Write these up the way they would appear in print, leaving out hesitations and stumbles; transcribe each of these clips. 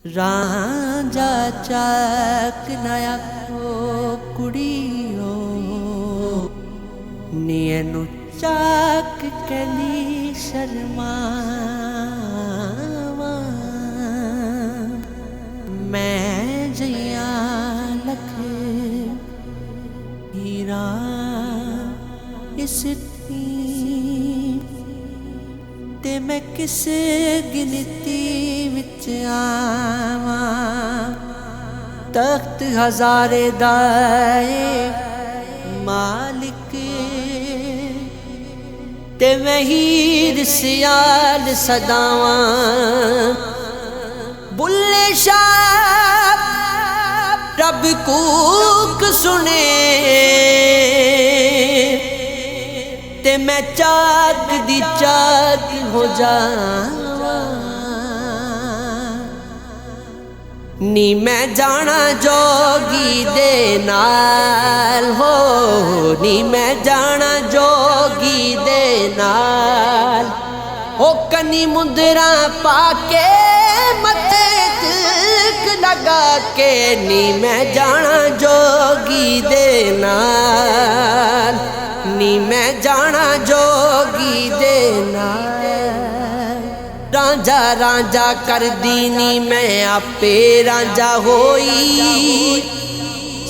रांझा चाक नया को कुड़ियो नीनू चाक कहनी शर्मावा मैं जया लख हीरा इस ते मैं किस गिनती विच आवा तख्त हजारे दाए मालिक ते मैं हीर सियाल सदावा बुल्ले शाह रब कूक सुने ते मैं चाक दी चाक हो जावा नी मैं जाना जोगी दे नाल हो नी मैं जाना जोगी दे नाल हो कनी मुंदरा पाके मथे तिलक लगा के नी मैं जाना जोगी दे नाल नी मैं जाना जोगी दे नाल रांझा रांझा कर दीनी मैं आपे रांझा होई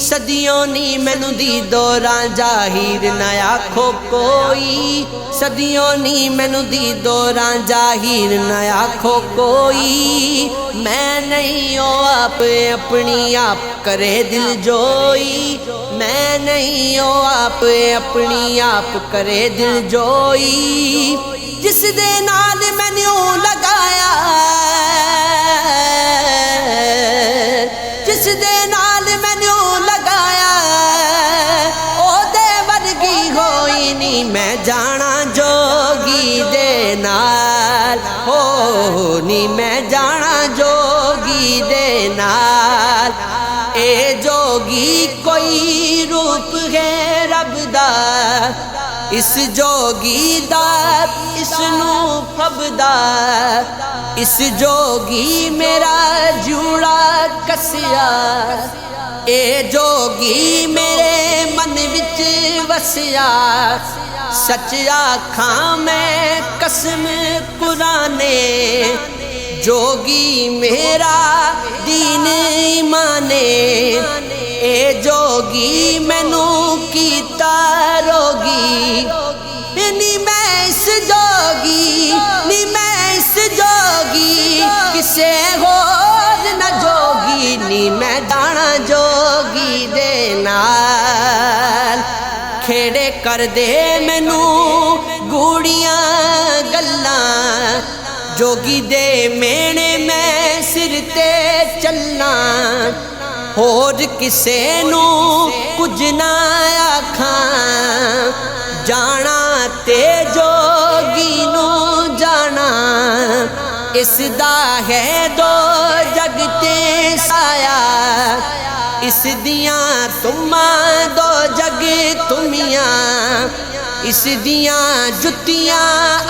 सदियों नी मैनू दी दो रांझा हीर नया खो कोई सदियों नी मैनू दी दो रांझा हीर नया खो कोई मैं नहीं हो आप अपनी आप करे दिल जोई मैं नहीं हो आप अपनी आप करे दिल जोई जिस दे नाल मैनू लगाया जिस दे नाल मैनू लगाया ओदे वर्गी होई नी मैं जाना जोगी दे नाल हो नी मैं जाना जोगी दे नाल ए जोगी कोई रूप है रब दा इस जोगी दा इसनू फबदा इस जोगी मेरा जूड़ा कसिया ए जोगी मेरे मन विच वसिया सच आखां मैं कसम कुराने जोगी मेरा दीन माने ए जोगी मैनू कीता रोगी नी मैं इस जोगी नी मैं इस जोगी किसे होर न जोगी नी मैं जाना जोगी दे नाल खेड़े कर दे मैनू गूड़ियां गल्लां जोगी दे मेने मैं सिर ते चलना होर किसे नू कुछ ना आखां जाना ते जोगी नू जाना इसदा है दो जगते साया इस दियां तुमा दो जग तुमियां इस दियां जुतियां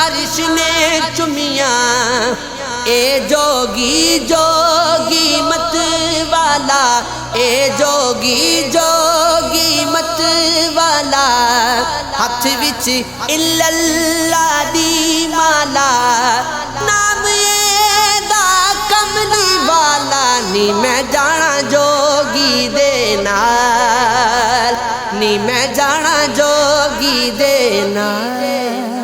अर्श ने चुमियां ए जोगी जोगी मत वाला ए जोगी जोगी मत वाला हाथ विच इल्लल्लाह दी माला नाम दा कमली वाला नी मैं जाना जोगी दे नाल नी मैं जाना जोगी दे नाल।